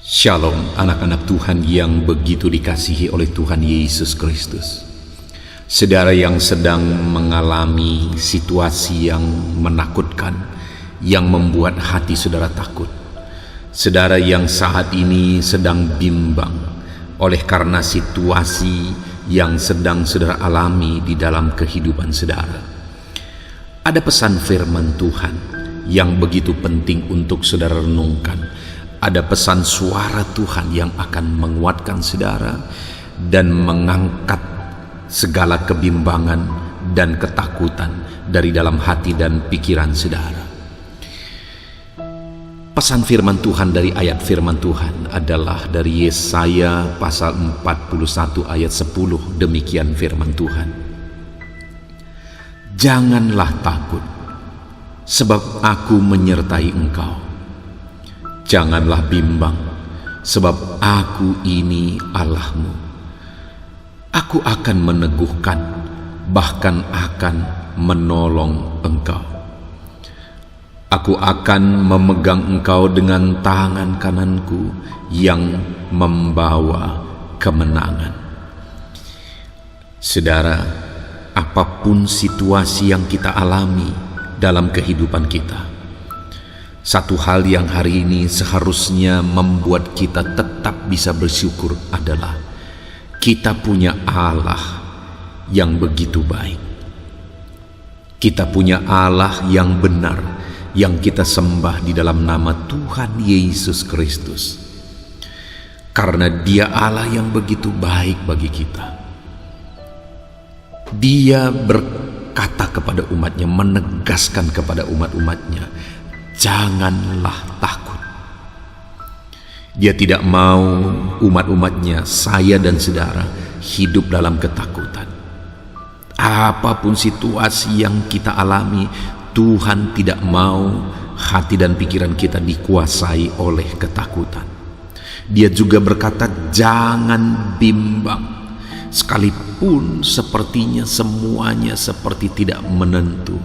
Shalom anak-anak Tuhan yang begitu dikasihi oleh Tuhan Yesus Kristus. Saudara yang sedang mengalami situasi yang menakutkan, yang membuat hati saudara takut. Saudara yang saat ini sedang bimbang oleh karena situasi yang sedang saudara alami di dalam kehidupan saudara. Ada pesan firman Tuhan yang begitu penting untuk saudara renungkan. Ada pesan suara Tuhan yang akan menguatkan saudara dan mengangkat segala kebimbangan dan ketakutan dari dalam hati dan pikiran saudara. Pesan firman Tuhan dari ayat firman Tuhan adalah dari Yesaya pasal 41 ayat 10. Demikian firman Tuhan. Janganlah takut, sebab aku menyertai engkau. Janganlah bimbang, sebab aku ini Allahmu. Aku akan meneguhkan, bahkan akan menolong engkau. Aku akan memegang engkau dengan tangan kananku yang membawa kemenangan. Saudara, apapun situasi yang kita alami dalam kehidupan kita, satu hal yang hari ini seharusnya membuat kita tetap bisa bersyukur adalah kita punya Allah yang begitu baik. Kita punya Allah yang benar, yang kita sembah di dalam nama Tuhan Yesus Kristus. Karena Dia Allah yang begitu baik bagi kita. Dia berkata kepada umatnya, menegaskan kepada umat-umatnya, janganlah takut. Dia tidak mau umat-umatnya, saya dan saudara, hidup dalam ketakutan. Apapun situasi yang kita alami, Tuhan tidak mau hati dan pikiran kita dikuasai oleh ketakutan. Dia juga berkata, jangan bimbang. Sekalipun sepertinya semuanya seperti tidak menentu,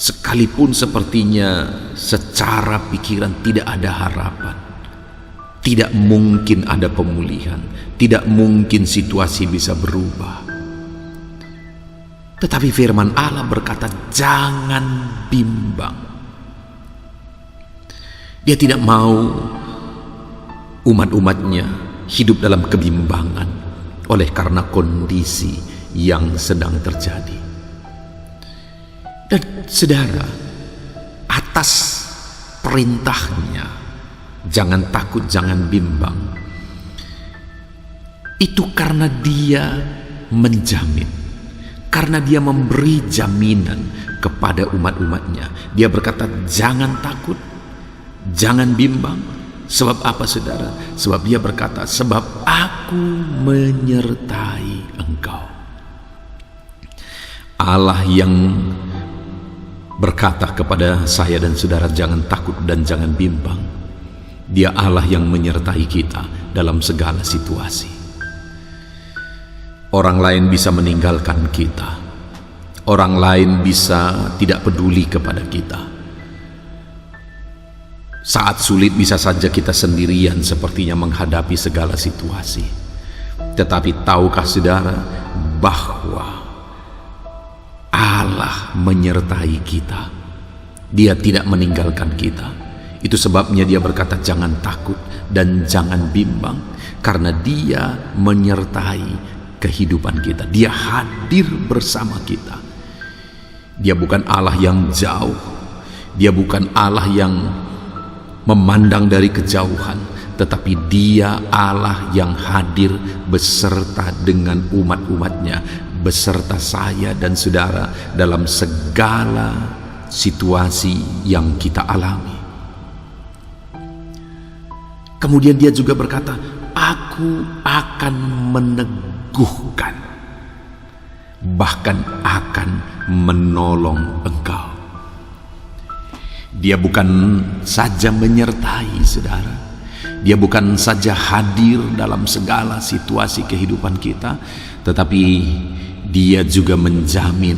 sekalipun sepertinya secara pikiran tidak ada harapan, tidak mungkin ada pemulihan, tidak mungkin situasi bisa berubah. Tetapi firman Allah berkata, jangan bimbang. Dia tidak mau umat-umatnya hidup dalam kebimbangan oleh karena kondisi yang sedang terjadi. Dan saudara, atas perintahnya, jangan takut, jangan bimbang, itu karena Dia menjamin, karena Dia memberi jaminan kepada umat-umatnya. Dia berkata, jangan takut, jangan bimbang. Sebab apa saudara? Sebab Dia berkata, sebab aku menyertai engkau. Allah yang berkata kepada saya dan saudara, jangan takut dan jangan bimbang. Dia Allah yang menyertai kita dalam segala situasi. Orang lain bisa meninggalkan kita, orang lain bisa tidak peduli kepada kita. Saat sulit bisa saja kita sendirian sepertinya menghadapi segala situasi. Tetapi tahukah saudara bahwa Allah menyertai kita? Dia tidak meninggalkan kita. Itu sebabnya Dia berkata, jangan takut dan jangan bimbang, karena Dia menyertai kehidupan kita. Dia hadir bersama kita. Dia bukan Allah yang jauh. Dia bukan Allah yang memandang dari kejauhan, tetapi Dia Allah yang hadir beserta dengan umat-umatnya, beserta saya dan saudara dalam segala situasi yang kita alami. Kemudian Dia juga berkata, aku akan meneguhkan, bahkan akan menolong engkau. Dia bukan saja menyertai saudara, Dia bukan saja hadir dalam segala situasi kehidupan kita, tetapi Dia juga menjamin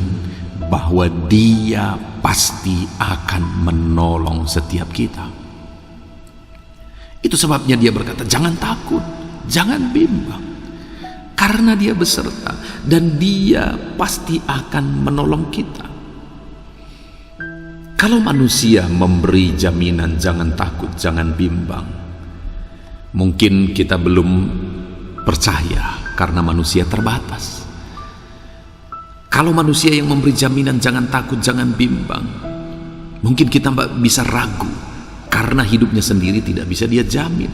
bahwa Dia pasti akan menolong setiap kita. Itu sebabnya dia berkata, jangan takut, jangan bimbang, karena dia beserta dan dia pasti akan menolong kita. Kalau manusia memberi jaminan jangan takut, jangan bimbang, mungkin kita belum percaya karena manusia terbatas. Kalau manusia yang memberi jaminan jangan takut, jangan bimbang, mungkin kita bisa ragu karena hidupnya sendiri tidak bisa dia jamin.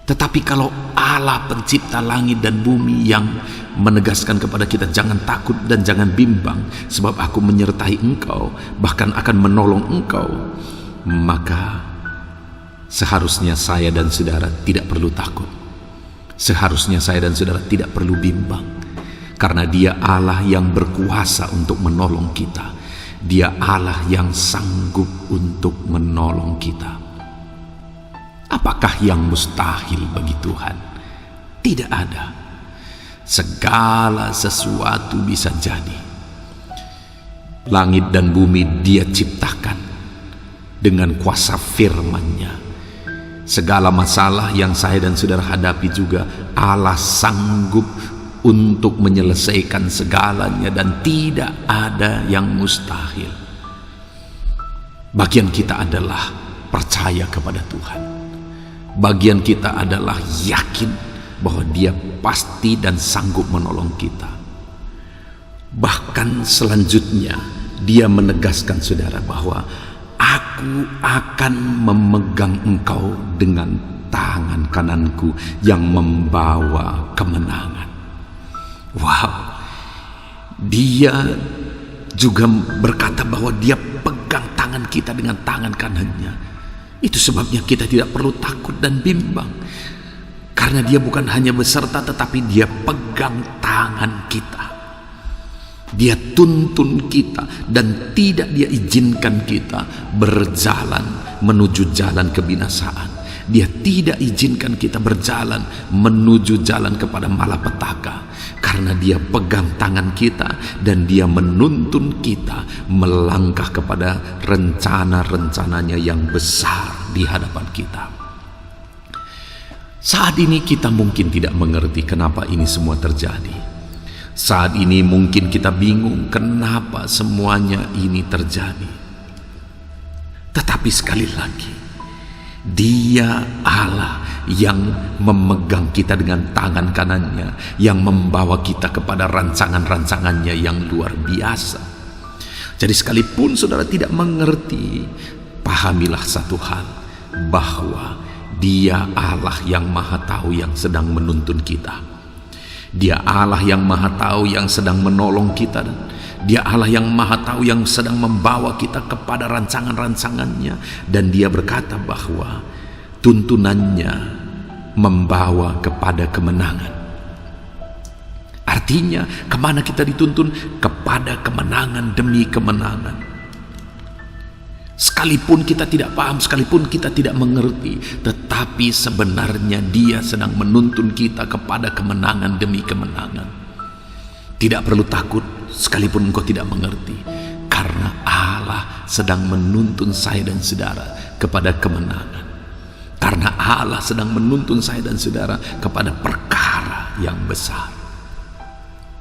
Tetapi kalau Allah pencipta langit dan bumi yang menegaskan kepada kita jangan takut dan jangan bimbang, sebab aku menyertai engkau, bahkan akan menolong engkau, maka seharusnya saya dan saudara tidak perlu takut. Seharusnya saya dan saudara tidak perlu bimbang, karena Dia Allah yang berkuasa untuk menolong kita. Dia Allah yang sanggup untuk menolong kita. Apakah yang mustahil bagi Tuhan? Tidak ada. Segala sesuatu bisa jadi. Langit dan bumi Dia ciptakan dengan kuasa firman-Nya. Segala masalah yang saya dan saudara hadapi juga Allah sanggup untuk menyelesaikan segalanya, dan tidak ada yang mustahil. Bagian kita adalah percaya kepada Tuhan. Bagian kita adalah yakin bahwa Dia pasti dan sanggup menolong kita. Bahkan selanjutnya Dia menegaskan saudara bahwa aku akan memegang engkau dengan tangan kananku yang membawa kemenangan. Wow, Dia juga berkata bahwa Dia pegang tangan kita dengan tangan kanannya. Itu sebabnya kita tidak perlu takut dan bimbang, karena Dia bukan hanya beserta, tetapi Dia pegang tangan kita. Dia tuntun kita dan tidak Dia izinkan kita berjalan menuju jalan kebinasaan. Dia tidak izinkan kita berjalan menuju jalan kepada malapetaka, karena Dia pegang tangan kita dan Dia menuntun kita melangkah kepada rencana-rencananya yang besar di hadapan kita. Saat ini kita mungkin tidak mengerti kenapa ini semua terjadi. Saat ini mungkin kita bingung kenapa semuanya ini terjadi. Tetapi sekali lagi, Dia Allah yang memegang kita dengan tangan kanannya, yang membawa kita kepada rancangan-rancangannya yang luar biasa. Jadi sekalipun saudara tidak mengerti, pahamilah satu hal, bahwa Dia Allah yang Maha Tahu yang sedang menuntun kita. Dia Allah yang Maha Tahu yang sedang menolong kita. Dia Allah yang Maha Tahu yang sedang membawa kita kepada rancangan-rancangannya. Dan Dia berkata bahwa tuntunannya membawa kepada kemenangan. Artinya kemana kita dituntun? Kepada kemenangan demi kemenangan. Sekalipun kita tidak paham, sekalipun kita tidak mengerti, tetapi sebenarnya Dia sedang menuntun kita kepada kemenangan demi kemenangan. Tidak perlu takut sekalipun engkau tidak mengerti, karena Allah sedang menuntun saya dan saudara kepada kemenangan. Karena Allah sedang menuntun saya dan saudara kepada perkara yang besar.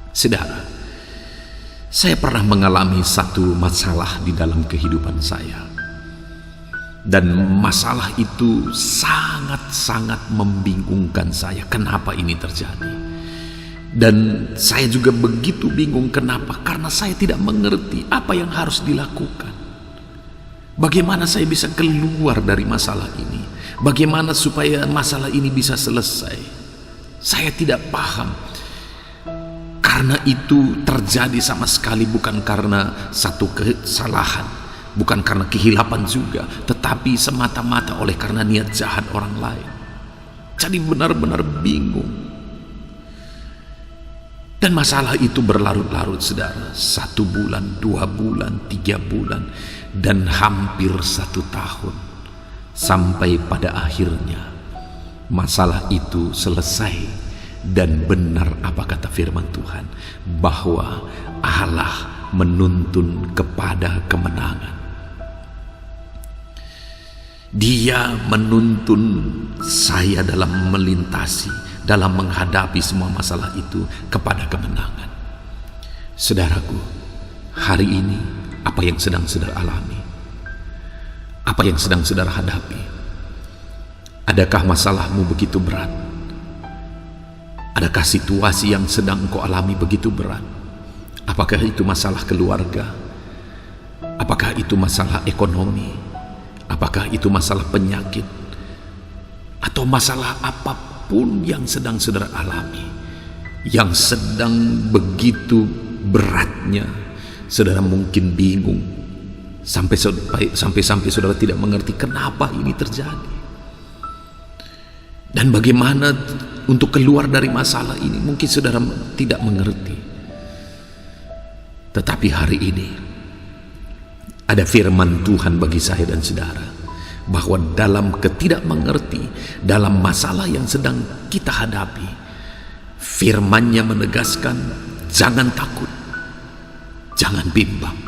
Saudara, saya pernah mengalami satu masalah di dalam kehidupan saya. Dan masalah itu sangat-sangat membingungkan saya. Kenapa ini terjadi? Dan saya juga begitu bingung. Kenapa? Karena saya tidak mengerti apa yang harus dilakukan. Bagaimana saya bisa keluar dari masalah ini? Bagaimana supaya masalah ini bisa selesai? Saya tidak paham. Karena itu terjadi sama sekali bukan karena satu kesalahan, bukan karena kehilapan juga, tetapi semata-mata oleh karena niat jahat orang lain. Jadi benar-benar bingung. Dan masalah itu berlarut-larut saudara. 1 bulan, 2 bulan, 3 bulan, dan hampir 1 tahun. Sampai pada akhirnya masalah itu selesai. Dan benar apa kata firman Tuhan, bahwa Allah menuntun kepada kemenangan. Dia menuntun saya dalam melintasi, dalam menghadapi semua masalah itu kepada kemenangan. Saudaraku, hari ini apa yang sedang saudara alami? Apa yang sedang saudara hadapi? Adakah masalahmu begitu berat? Adakah situasi yang sedang kau alami begitu berat? Apakah itu masalah keluarga? Apakah itu masalah ekonomi? Apakah itu masalah penyakit? Atau masalah apapun yang sedang saudara alami, yang sedang begitu beratnya, saudara mungkin bingung, sampai saudara tidak mengerti kenapa ini terjadi. Dan bagaimana untuk keluar dari masalah ini, mungkin saudara tidak mengerti. Tetapi hari ini ada firman Tuhan bagi saya dan saudara, bahwa dalam ketidakmengerti, dalam masalah yang sedang kita hadapi, firman-Nya menegaskan, jangan takut, jangan bimbang.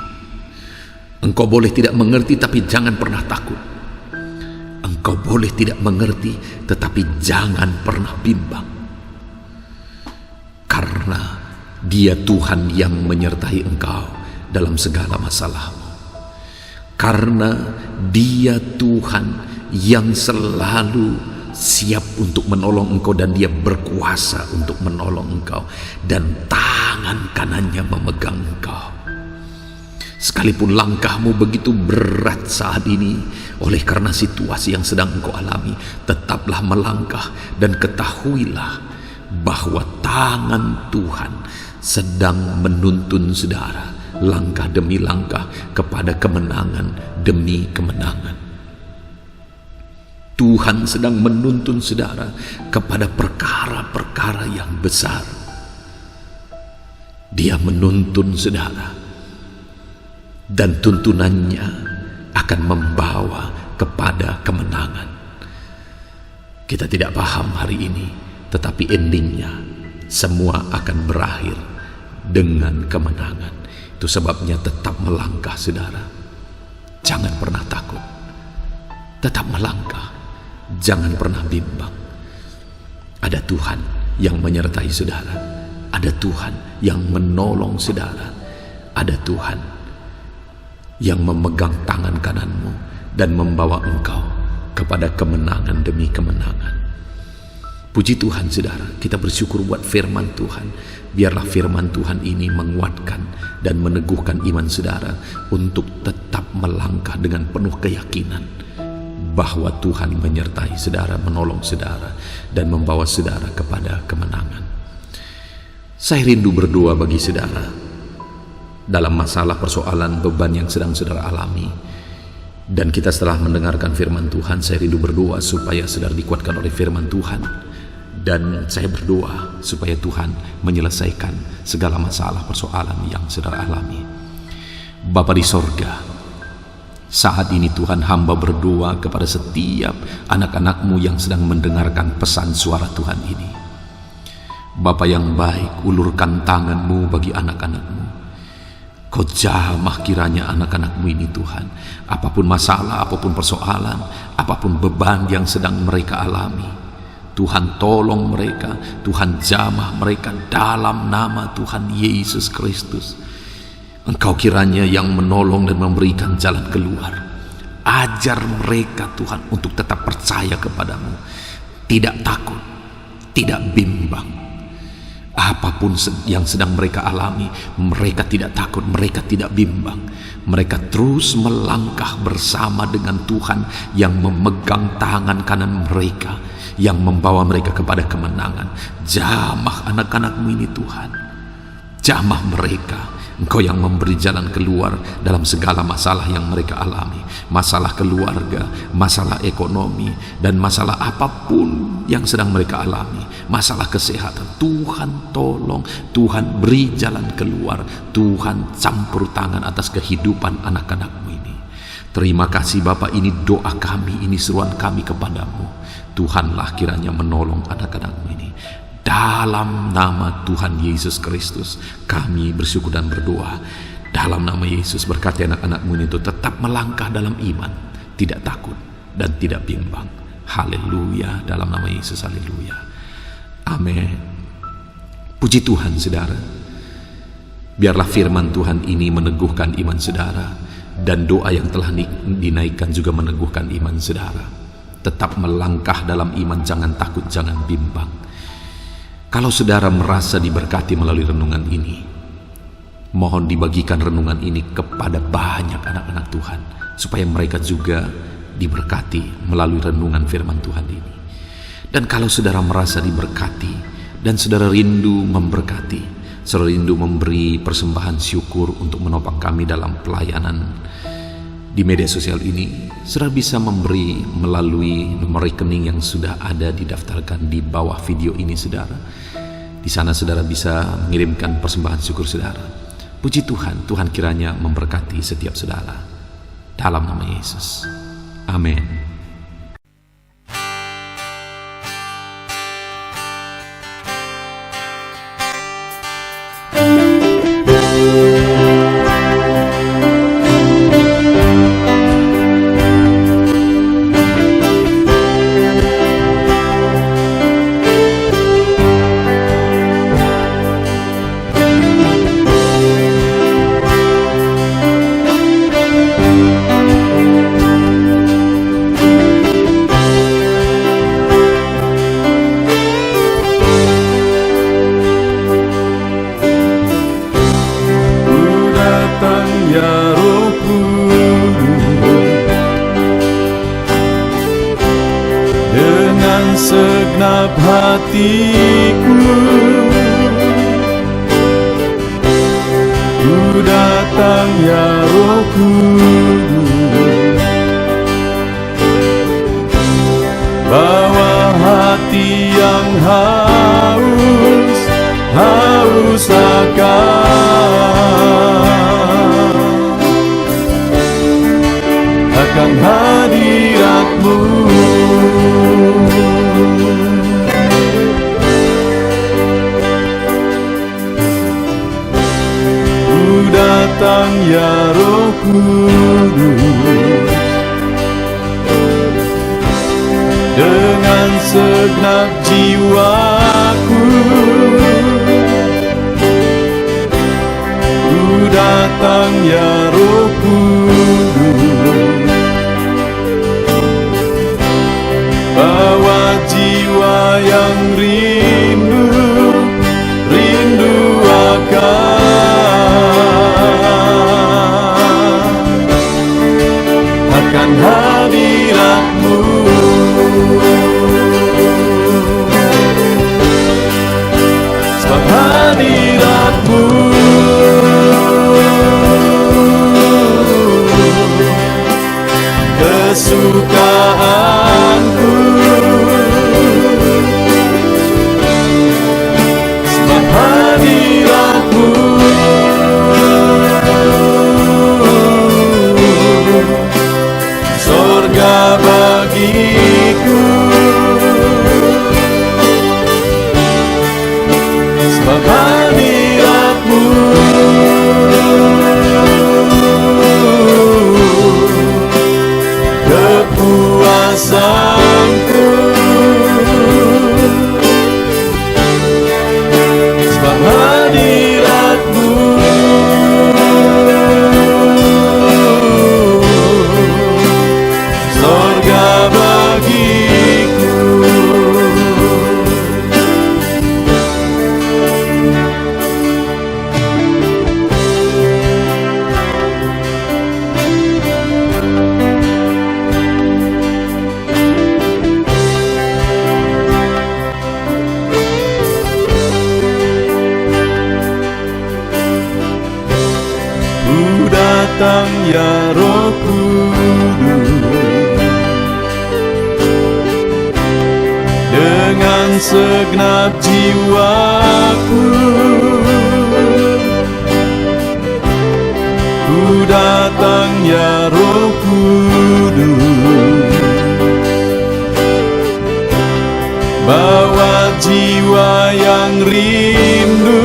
Engkau boleh tidak mengerti, tapi jangan pernah takut. Engkau boleh tidak mengerti, tetapi jangan pernah bimbang. Karena Dia Tuhan yang menyertai engkau dalam segala masalahmu. Karena Dia Tuhan yang selalu siap untuk menolong engkau, dan Dia berkuasa untuk menolong engkau, dan tangan kanannya memegang engkau. Sekalipun langkahmu begitu berat saat ini oleh karena situasi yang sedang engkau alami, tetaplah melangkah dan ketahuilah bahwa tangan Tuhan sedang menuntun saudara langkah demi langkah kepada kemenangan demi kemenangan. Tuhan sedang menuntun saudara kepada perkara-perkara yang besar. Dia menuntun saudara, dan tuntunannya akan membawa kepada kemenangan. Kita tidak paham hari ini, tetapi endingnya semua akan berakhir dengan kemenangan. Itu sebabnya tetap melangkah saudara. Jangan pernah takut. Tetap melangkah. Jangan pernah bimbang. Ada Tuhan yang menyertai saudara. Ada Tuhan yang menolong saudara. Ada Tuhan yang memegang tangan kananmu dan membawa engkau kepada kemenangan demi kemenangan. Puji Tuhan saudara, kita bersyukur buat firman Tuhan. Biarlah firman Tuhan ini menguatkan dan meneguhkan iman saudara untuk tetap melangkah dengan penuh keyakinan bahwa Tuhan menyertai saudara, menolong saudara, dan membawa saudara kepada kemenangan. Saya rindu berdoa bagi saudara dalam masalah persoalan beban yang sedang saudara alami. Dan kita setelah mendengarkan firman Tuhan, saya rindu berdoa supaya saudara dikuatkan oleh firman Tuhan. Dan saya berdoa supaya Tuhan menyelesaikan segala masalah persoalan yang saudara alami. Bapa di sorga, saat ini Tuhan, hamba berdoa kepada setiap anak-anak-Mu yang sedang mendengarkan pesan suara Tuhan ini. Bapa yang baik, ulurkan tangan-Mu bagi anak-anak-Mu. Kau jamah kiranya anak-anak-Mu ini Tuhan. Apapun masalah, apapun persoalan, apapun beban yang sedang mereka alami, Tuhan tolong mereka, Tuhan jamah mereka dalam nama Tuhan Yesus Kristus. Engkau kiranya yang menolong dan memberikan jalan keluar. Ajar mereka Tuhan untuk tetap percaya kepadamu, tidak takut, tidak bimbang. Apapun yang sedang mereka alami, mereka tidak takut, mereka tidak bimbang. Mereka terus melangkah bersama dengan Tuhan yang memegang tangan kanan mereka, yang membawa mereka kepada kemenangan. Jamah anak-anak-Mu ini Tuhan, jamah mereka. Engkau yang memberi jalan keluar dalam segala masalah yang mereka alami. Masalah keluarga, masalah ekonomi, dan masalah apapun yang sedang mereka alami. Masalah kesehatan, Tuhan tolong, Tuhan beri jalan keluar, Tuhan campur tangan atas kehidupan anak-anak-Mu ini. Terima kasih Bapa, ini doa kami, ini seruan kami kepadamu. Tuhanlah kiranya menolong anak-anak-Mu ini. Dalam nama Tuhan Yesus Kristus kami bersyukur dan berdoa. Dalam nama Yesus berkati anak-anak-Mu itu tetap melangkah dalam iman, tidak takut dan tidak bimbang. Haleluya, dalam nama Yesus, haleluya. Amin. Puji Tuhan saudara. Biarlah firman Tuhan ini meneguhkan iman saudara, dan doa yang telah dinaikkan juga meneguhkan iman saudara. Tetap melangkah dalam iman, jangan takut, jangan bimbang. Kalau saudara merasa diberkati melalui renungan ini, mohon dibagikan renungan ini kepada banyak anak-anak Tuhan, supaya mereka juga diberkati melalui renungan firman Tuhan ini. Dan kalau saudara merasa diberkati dan saudara rindu memberkati, saudara rindu memberi persembahan syukur untuk menopang kami dalam pelayanan di media sosial ini, saudara bisa memberi melalui nomor rekening yang sudah ada didaftarkan di bawah video ini saudara. Di sana saudara bisa mengirimkan persembahan syukur saudara. Puji Tuhan, Tuhan kiranya memberkati setiap saudara. Dalam nama Yesus. Amin. Segenap hatiku ku datang ya Roh Kudus, bawa hati yang haus akan hadirat-Mu. Datang ya Roh Kudus, dengan segenap jiwaku ku datang ya Roh Kudus, bawa jiwa yang rindu akan hadirat-Mu. Sebab hadirat-Mu kesukaanku, sebab hadirat-Mu surga bagiku, sebab hadirat-Mu kepuasanku, sebab hadirat-Mu surga bagiku. Ku datang ya Roh Kudus, dengan segenap jiwaku ku datang ya Roh Kudus, bawa jiwa yang rindu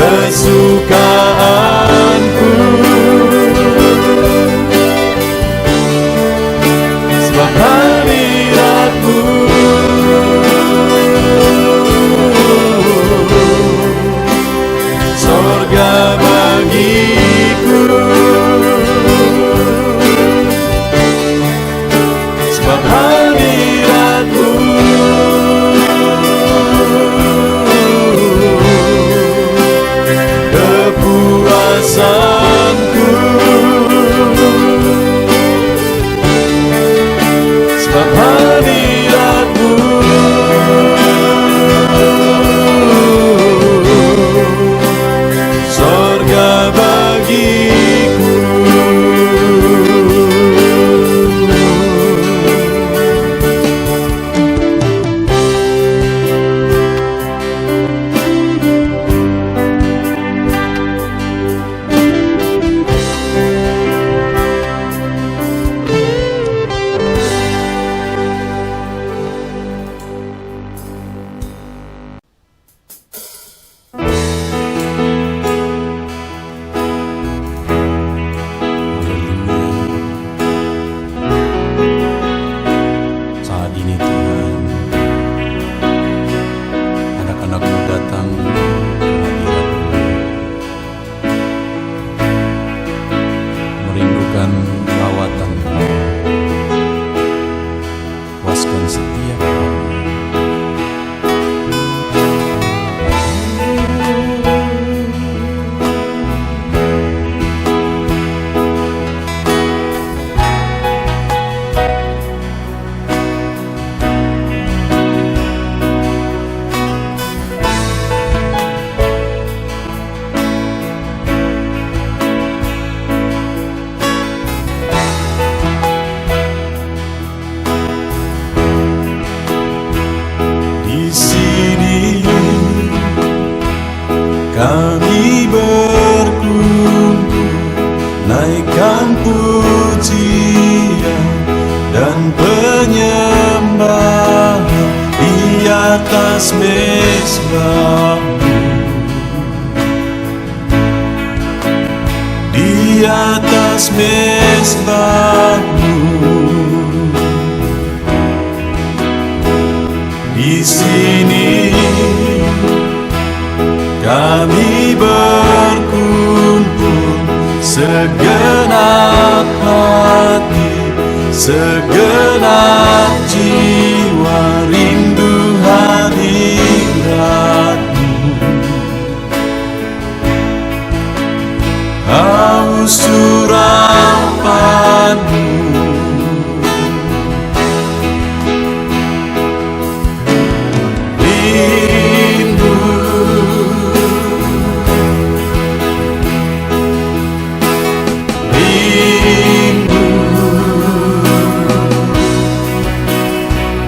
kesukaanku, sebab hadirat-Mu sorga bagiku, sebab hadirat-Mu kepuasanku, sebab hadirat-Mu sorga bagiku. Saat ini Tuhan, anak-anak-Mu datang ke hadirat-Mu, merindukan lawatan-Mu. Puaskan setiap kami. Di sini kami berkumpul, naikkan pujian dan penyembahan di atas mezbah-Mu, di atas mezbah-Mu. Di sini kami berkumpul, segenap hati, segenap jiwa rindu hadirat-Mu, haus surapan-Mu.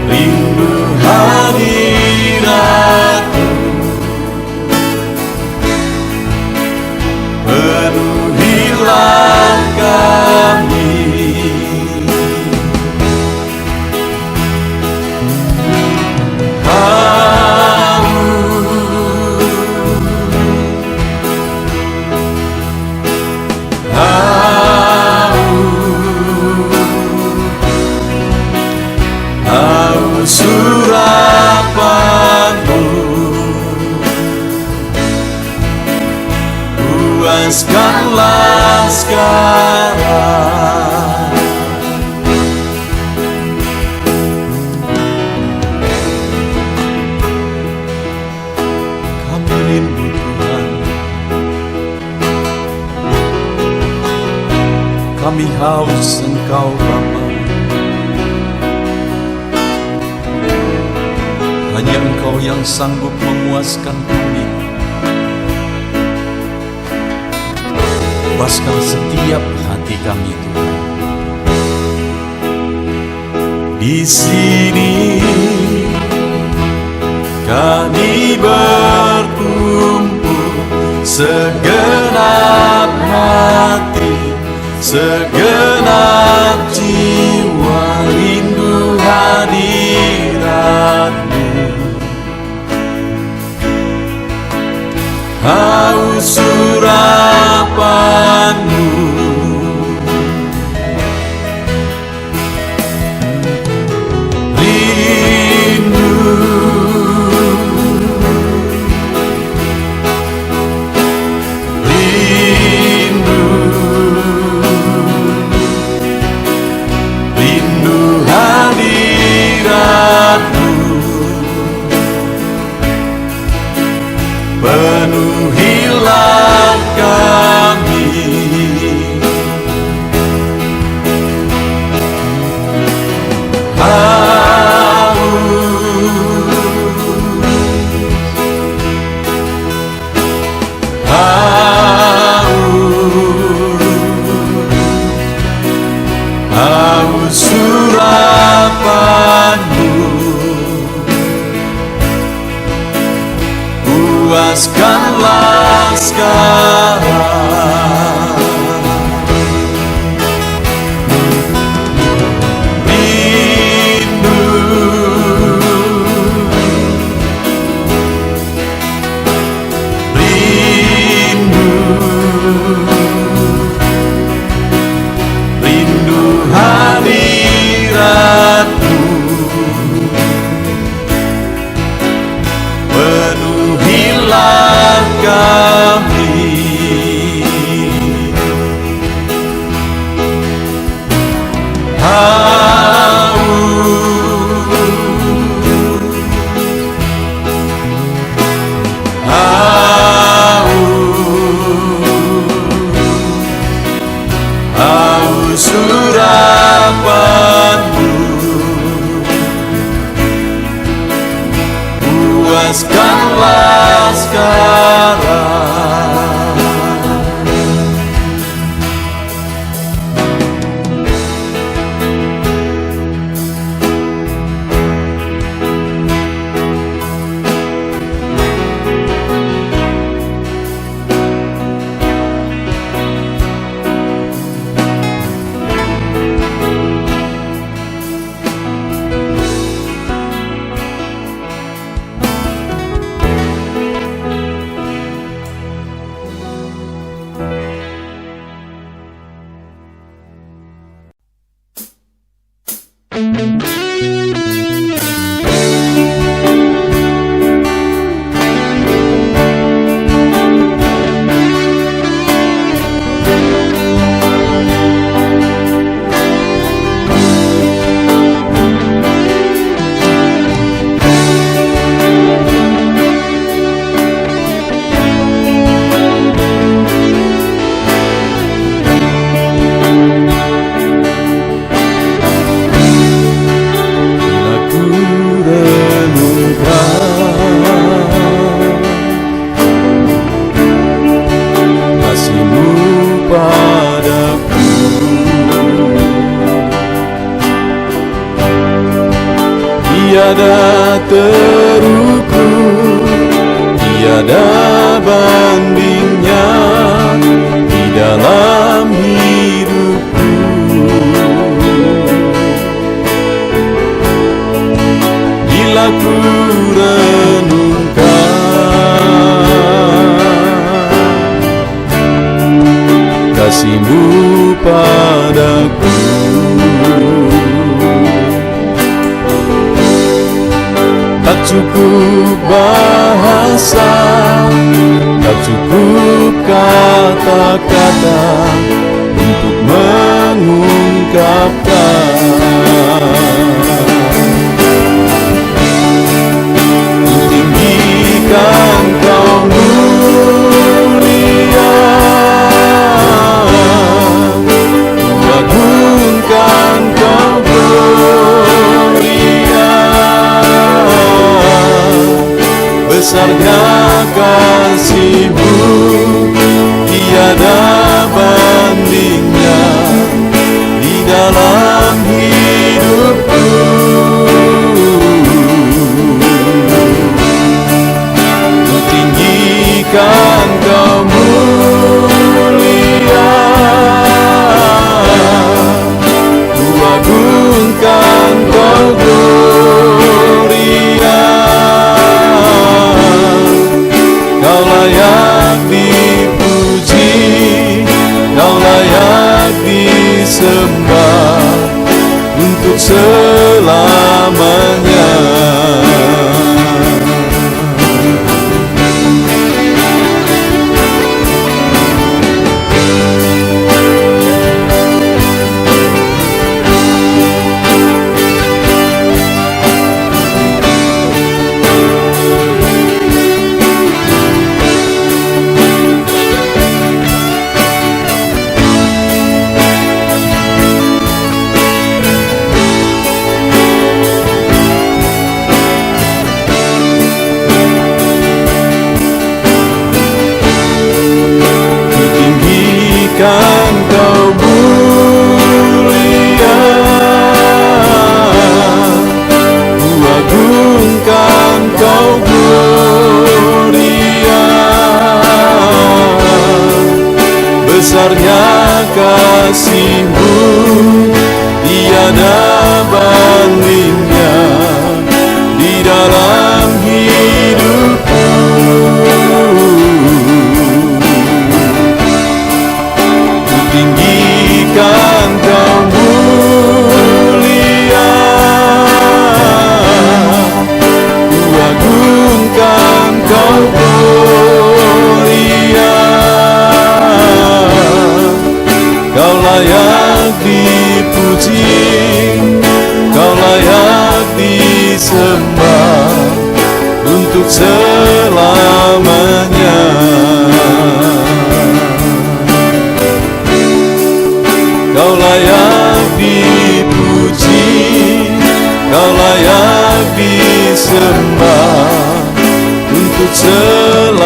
Rindu hadirat-Mu, penuhilah kami. Surapan-Mu, puaskanlah sekarang. Kami rindu Tuhan, kami haus Engkau Bapa. Hanya Engkau yang sanggup memuaskan kami. Puaskan setiap hati kami Tuhan. Di sini kami berkumpul, segenap hati, segenap jiwa rindu hadirat-Mu, haus urapanmu. Penuhilah kami, haus urapanmu. Puaskanlah sekarang rindu, rindu, rindu hadiratmu. Penuhilah kami, haus urapanmu. Puaskanlah sekarang tiada terukur, tiada bandingnya di dalam hidupku. Bila ku renungkan kasih-Mu padaku, tak cukup bahasa, tak cukup kata-kata untuk mengungkapkan. Tinggikan Kau mulia, agungkan Kau gloria, besarnya kasih-Mu tiada bandingnya di dalam hidupku. Ku tinggikan Kau mulia, ku agungkan Kau gloria, layak dipuji, Kau layak disembah untuk selamanya. Kan Kau mulia, kuagungkan Kau gloria. Besarnya kasih-Mu tiada bandingnya di dalam hidupku. Tinggikan Kau mulia, kuagungkan Kau gloria. Kau layak dipuji, Kau layak disembah untuk selamanya. Kau layak dipuji, Kau layak disembah untuk selamanya.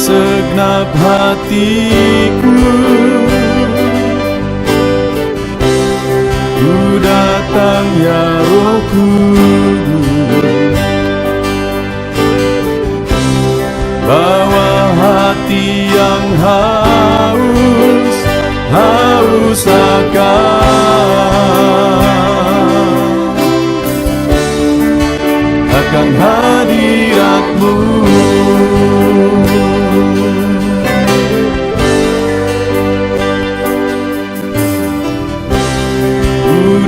Segenap hatiku ku datang ya Roh Kudus, bawa hati yang haus akan hadirat-Mu.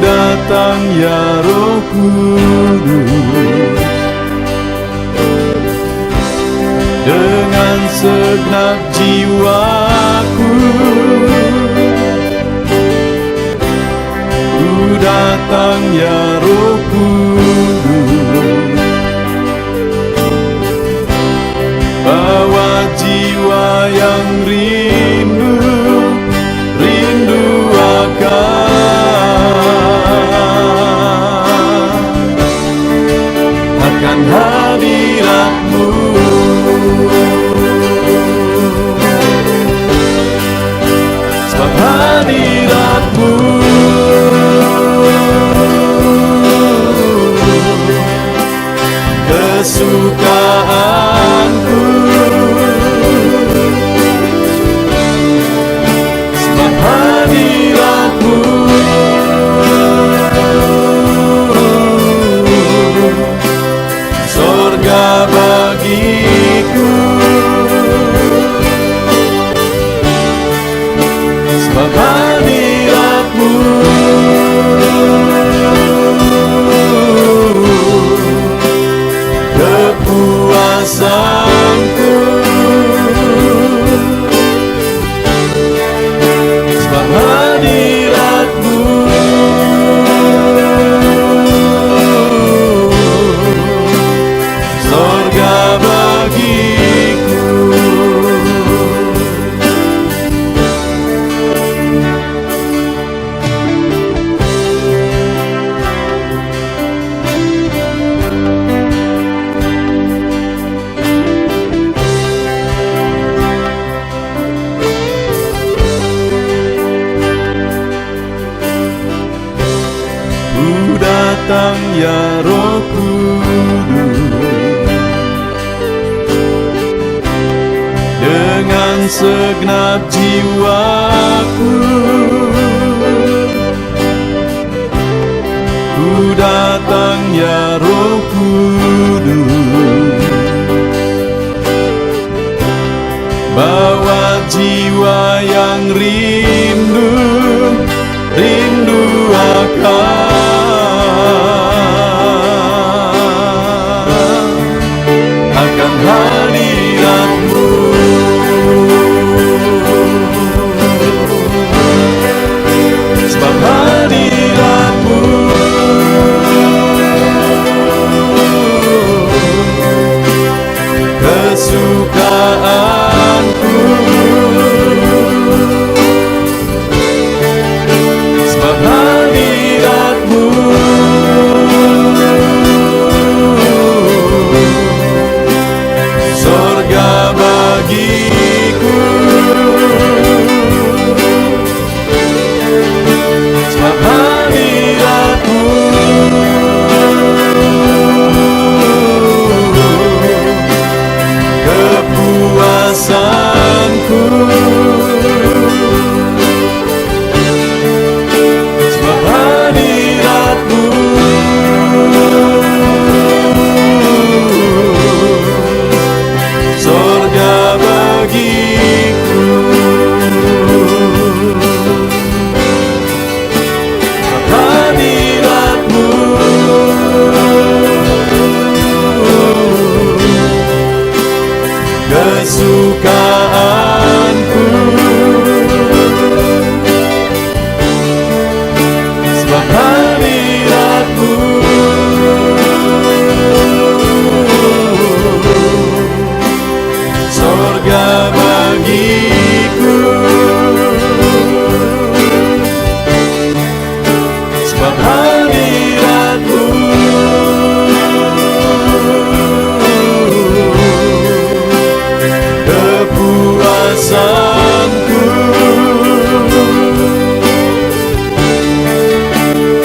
Datang ya Roh Kudus, dengan segenap jiwaku ku datang ya Roh Kudus, bawa jiwa yang rindu akan hadirat-Mu. Sebab hadirat-Mu kesukaanku. Sebab hadirat-Mu surga bagiku. Sebab hadirat-Mu kepuasanku. ya Roh Kudus, dengan segenap jiwaku ku datang ya Roh Kudus, bawa jiwa yang rindu akan hadirat-Mu. Sebab hadirat-Mu kesukaanku, sebab hadirat-Mu sorga bagiku, sebab hadirat-Mu kepuasanku, sebab hadirat-Mu sorga bagiku, sebab hadirat-Mu kesukaanku, sebab hadirat-Mu sorga bagiku, sebab hadirat-Mu kepuasanku,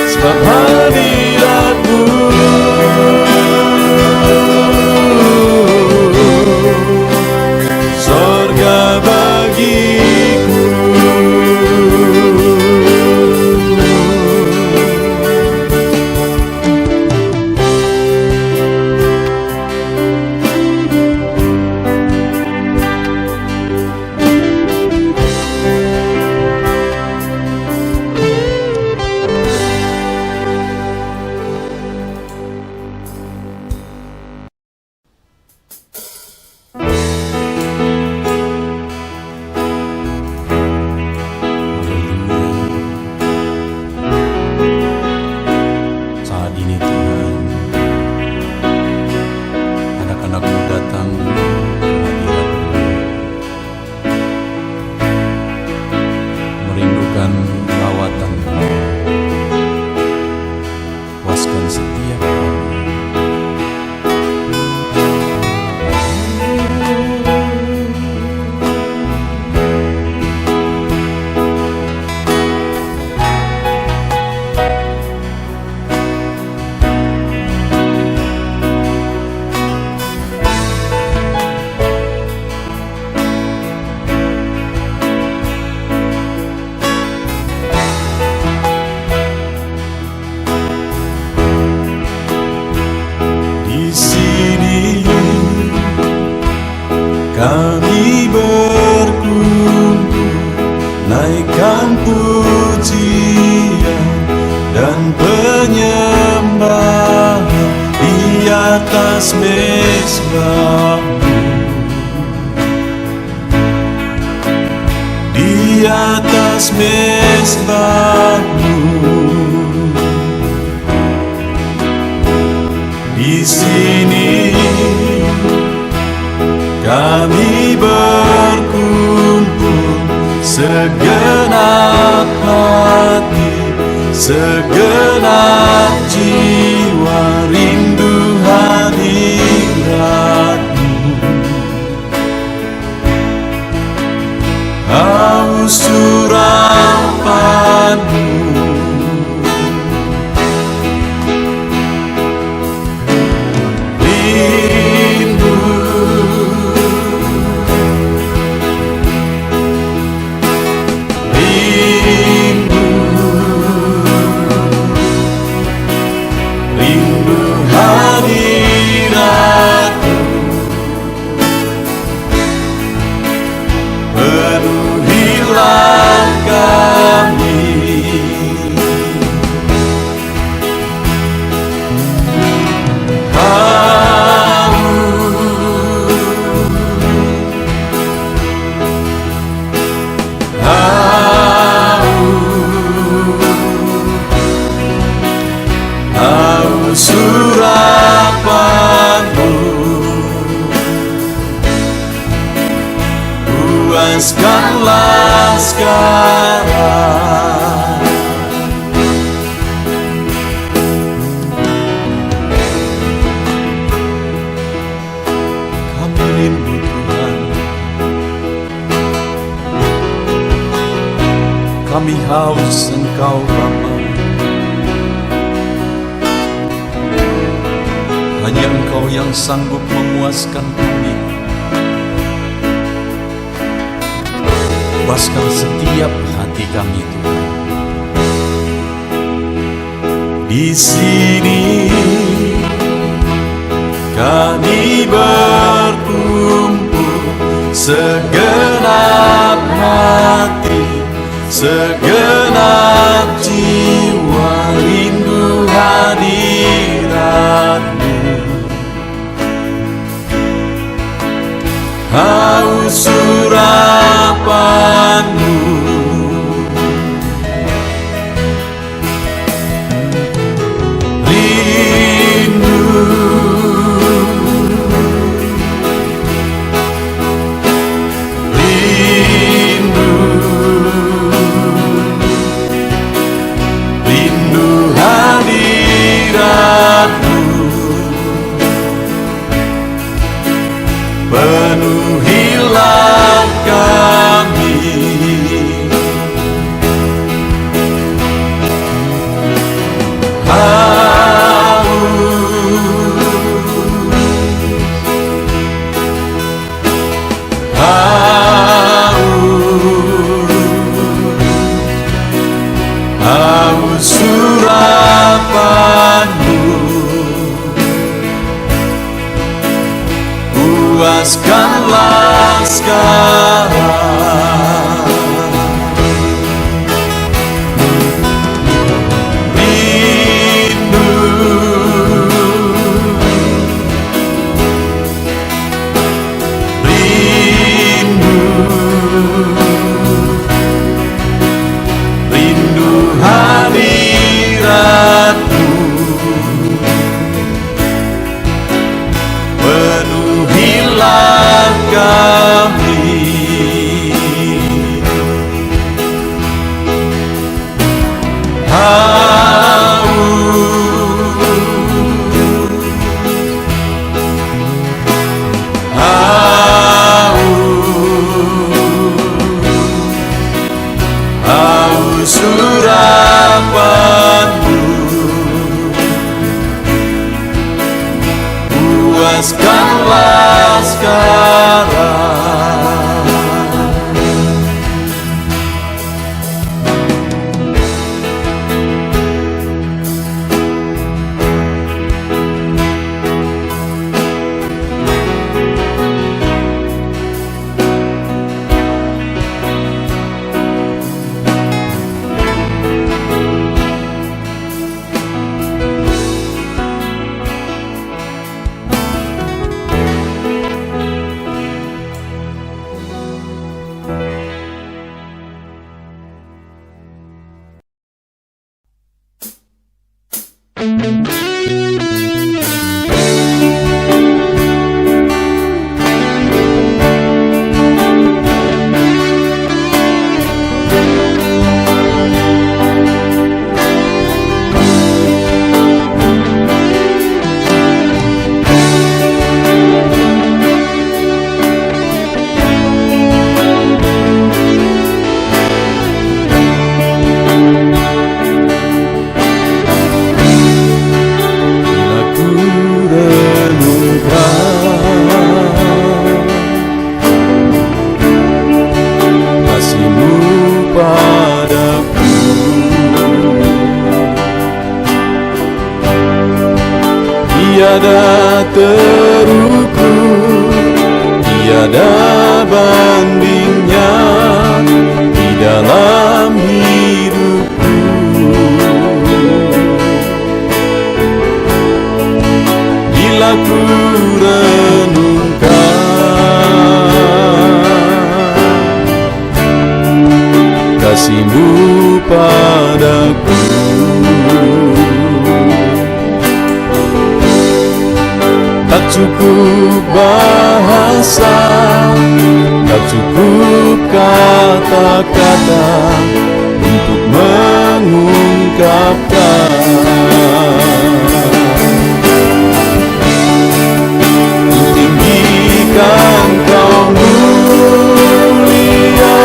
sebab hadirat-Mu sorga bagiku. Saat ini Tuhan, anak-anak-Mu datang ke hadirat-Mu, merindukan lawatan-Mu, puaskan setiap kami. Di sini kami berkumpul, naikkan pujian dan penyembahan di atas mezbah-Mu, di atas mezbah-Mu. Di sini kami berkumpul, segenap hati, segenap jiwa rindu hadirat-Mu, haus urapan-Mu, kami haus Engkau Bapa. Hanya Engkau yang sanggup memuaskan kami. Puaskan setiap hati kami Tuhan. Di sini kami berkumpul, segenap hati, segenap jiwa, rindu hadirat-Mu, haus urapan-Mu. Penuhilah kami, haus urapan-Mu. Puaskanlah sekarang, rindu, rindu, rindu hadirat-Mu. Penuhilah kami, haus urapan-Mu. Puaskanlah sekarang, tiada terukur, tiada bandingnya di dalam hidupku. Bila ku renungkan kasih-Mu padaku, tak cukup bahasa, tak cukup kata-kata untuk mengungkapkan. Tinggikan Kau mulia,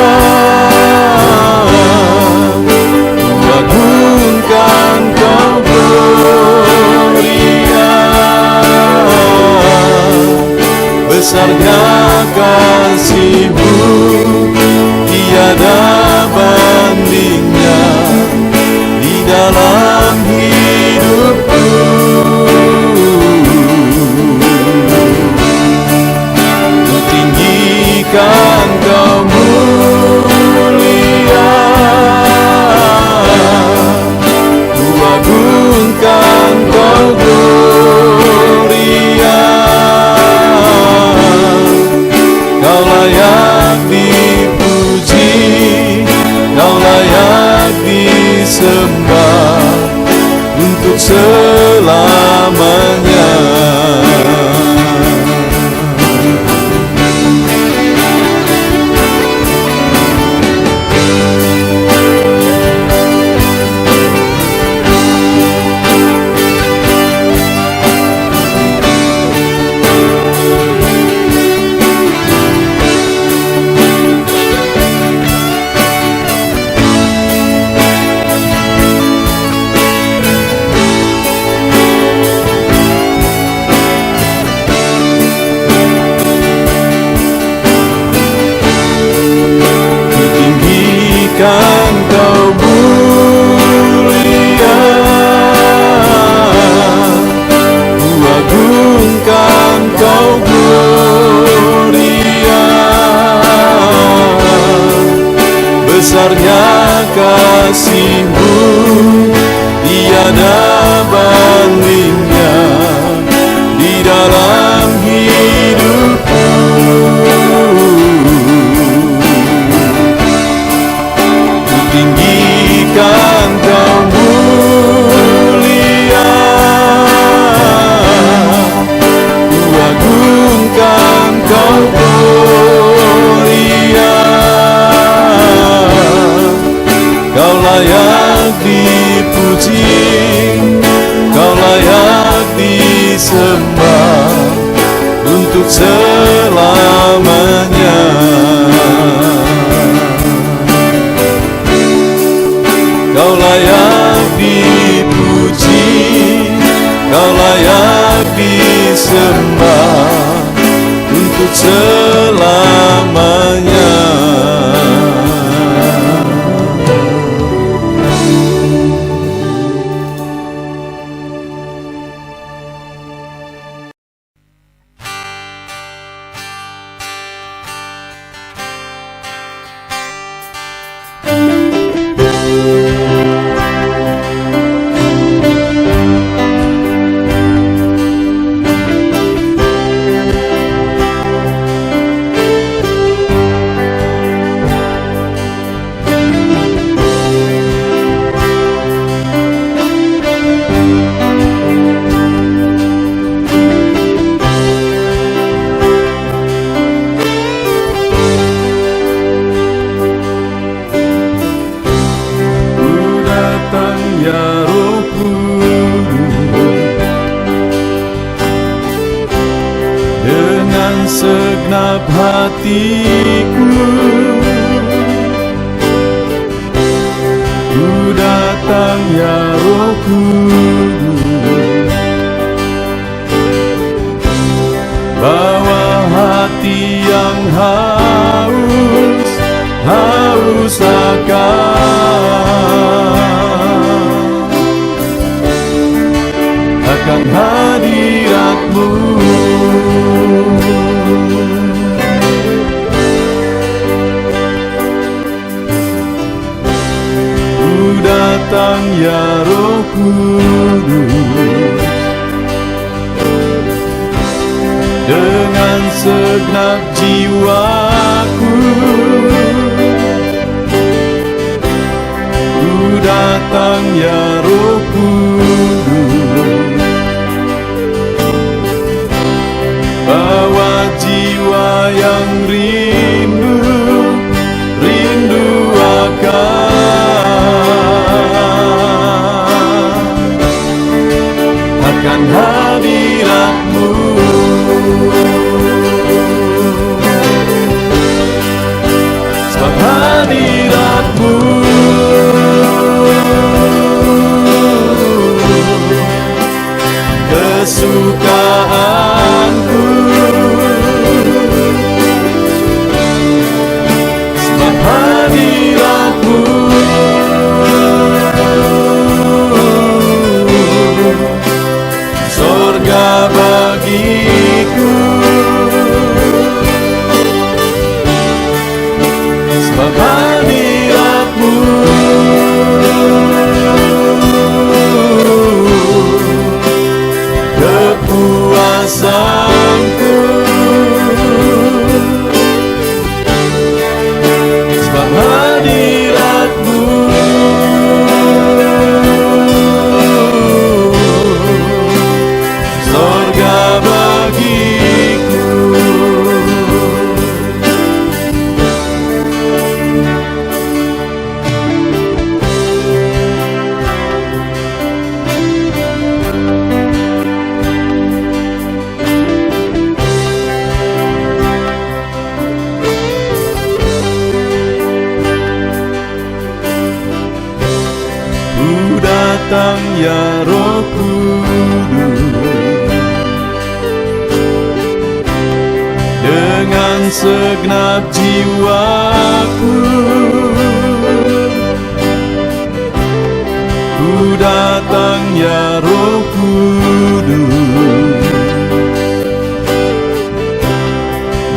disembah untuk selamanya. Kan kau mulia, kuagungkan kau gloria. Besarnya kasih-Mu tiada bandingnya di dalam hidupku. Tinggikan kau mulia, kuagungkan kau gloria. Kau layak dipuji, kau layak disembah untuk selamanya. Kau layak dipuji, kau layak disembah untuk selamanya. Segenap hatiku ku datang ya Roh Kudus, bawa hati yang haus akan hadirat-Mu. Datang ya Roh Kudus, dengan segenap jiwaku ku datang ya Roh Kudus, bawa jiwa yang rindu akan hadirat-Mu. Sebab hadirat-Mu kesukaanku, datang ya Roh Kudus, dengan segenap jiwaku ku datang ya Roh Kudus,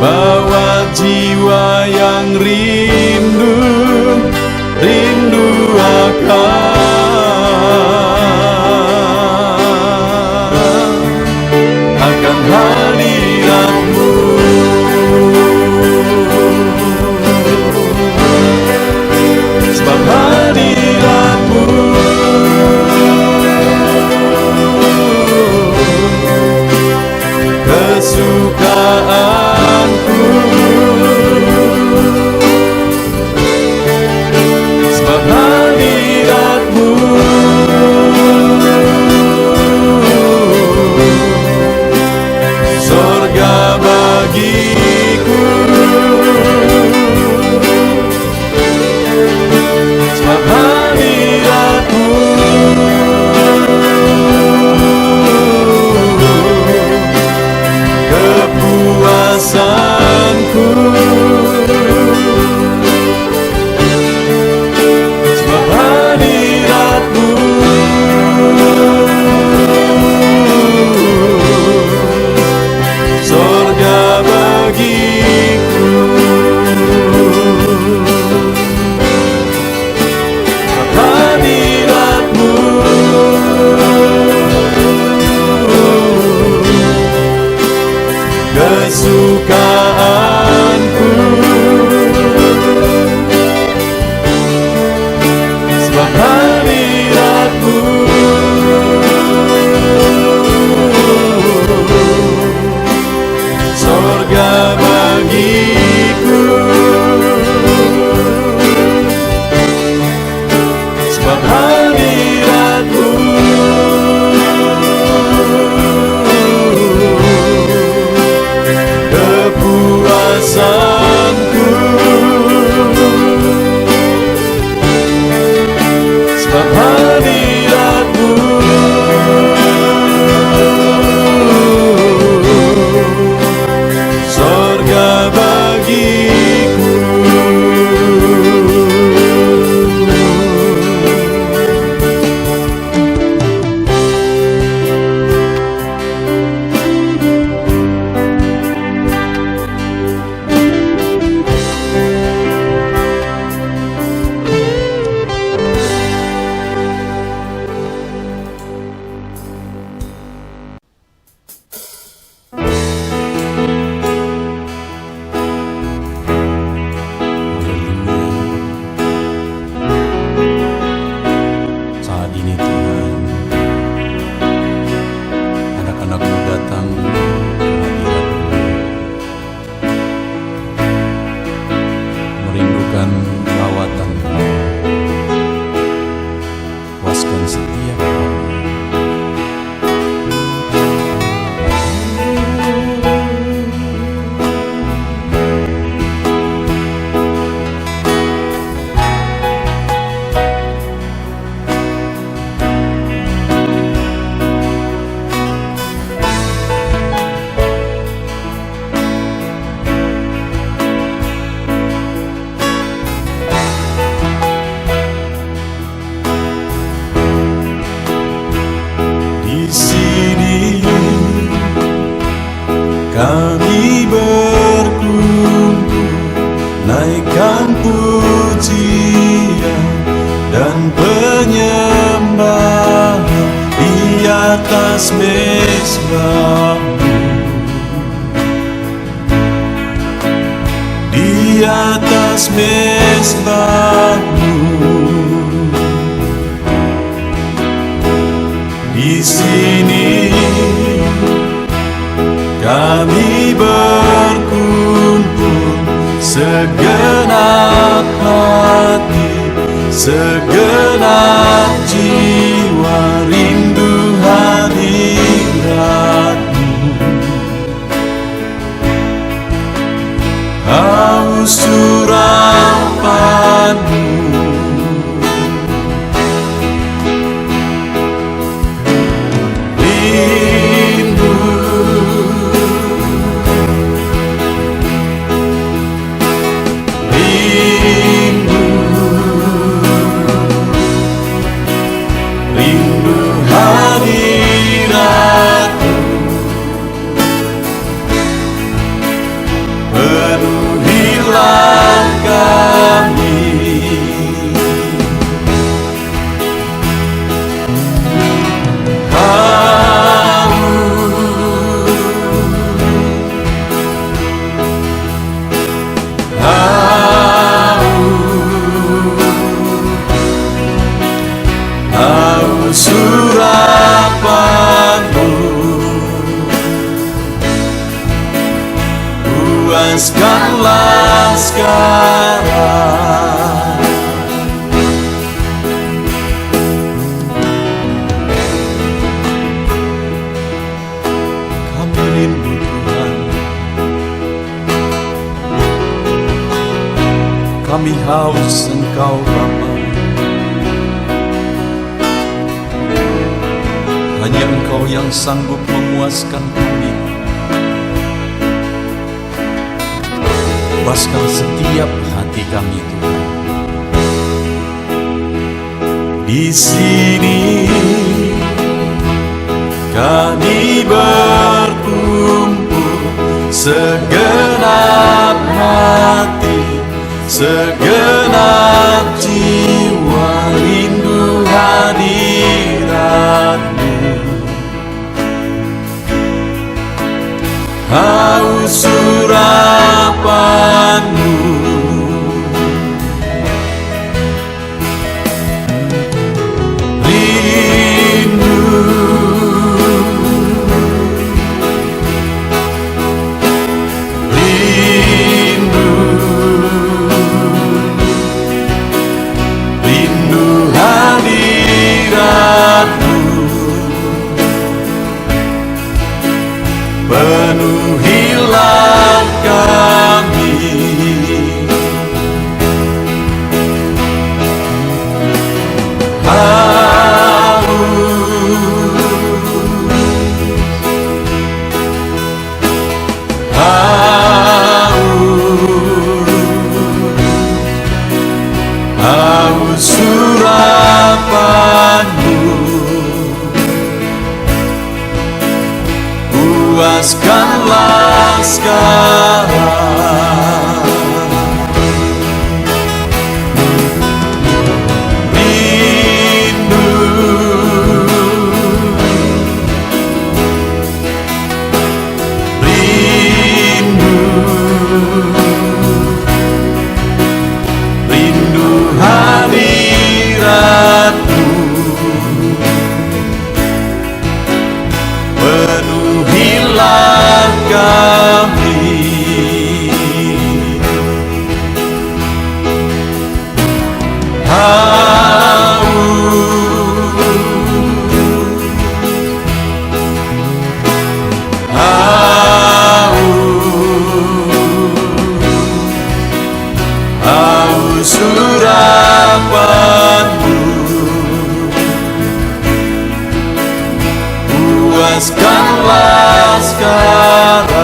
bawa jiwa yang rindu akan hadirat-Mu. Sebab hadirat-Mu kesukaanku, sebab hadirat-Mu sorga bagiku, sebab hadirat-Mu kepuasanku, sebab hadirat-Mu sorga bagiku, sebab hadirat-Mu kesukaanku, sebab hadirat-Mu sorga bagiku, sebab hadirat-Mu kepuasanku, sebab hadirat-Mu sorga bagiku. Saat ini Tuhan, anak-anak-Mu datang ke hadirat-Mu, merindukan lawatan-Mu, puaskan setiap kami. Di sini kami berkumpul, naikkan pujian dan penyembahan di atas mezbah-Mu, di atas mezbah-Mu. Di sini kami berkumpul, segenap hati, segenap jiwa rindu hadirat-Mu, haus urapan-Mu. haus urapanmu, puaskanlah sekarang. Kami rindu Tuhan, kami haus Engkau Bapa. Hanya Engkau yang sanggup memuaskan kami. Puaskan setiap hati kami Tuhan. Di sini kami berkumpul, segenap hati, segenap jiwa, rindu hadirat-Mu. Haus urapan-Mu, rindu, rindu, rindu hadirat-Mu. Penuhilah kami, haus urapan-Mu, puaskanlah sekarang. Rindu, rindu, rindu hadirat-Mu. Penuhilah kami, haus urapan-Mu, puaskanlah sekarang.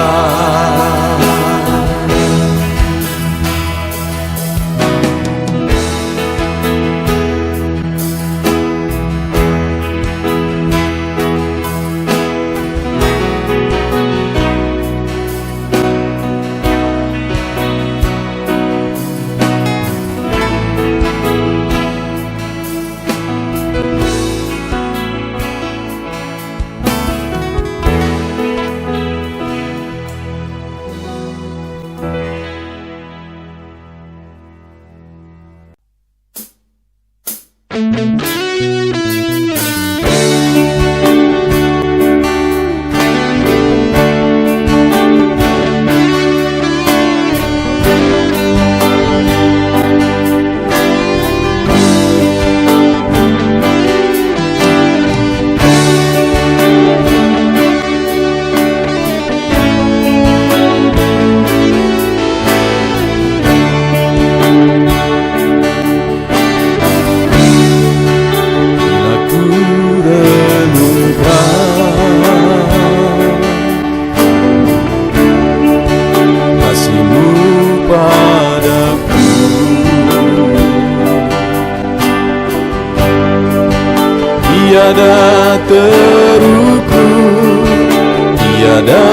Tiada terukur, tiada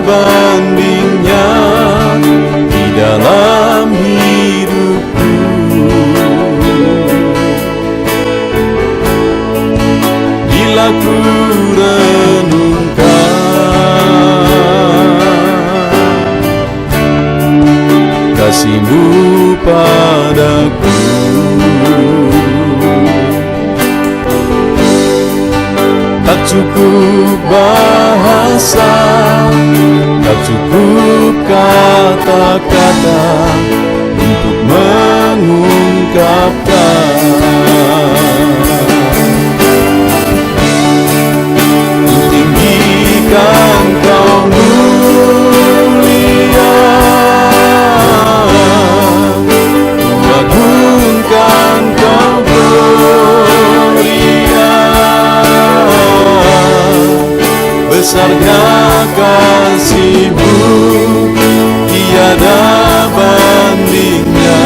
bandingnya di dalam hidupku. Bila ku renungkan kasih-Mu padaku, bahasa, tak cukup kata-kata untuk mengungkapkan. Tinggikan Kau mulia, agungkan Kau gloria, besarnya kasih-Mu tiada bandingnya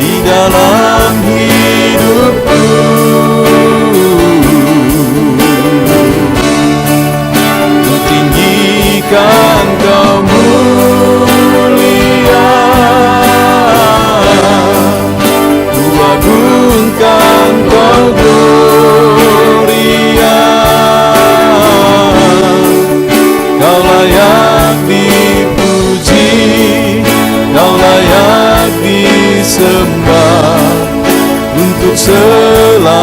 di dalam hidupku. Tinggikan Kau mulia, ku agungkan Kau gloria, Kau layak dipuji, Kau layak disembah untuk selamanya.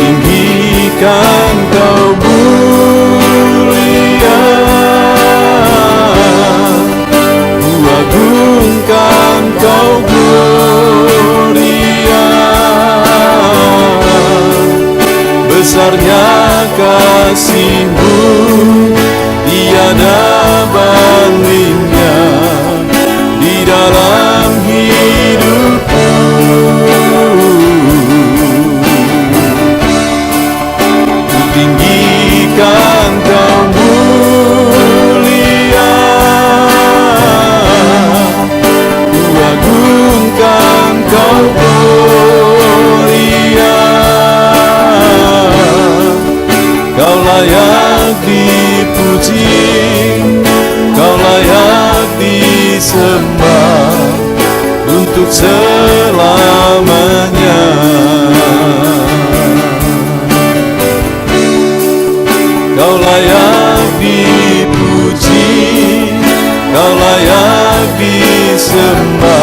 Tinggikan Kau mulia, ku agungkan Kau gloria, besarnya kasih-Mu tiada bandingnya di dalam hidupku. Tinggikan Kau mulia, ku agungkan Kau gloria, Kau layak dipuji, Kau layak disembah untuk selamanya. Kau layak dipuji, Kau layak disembah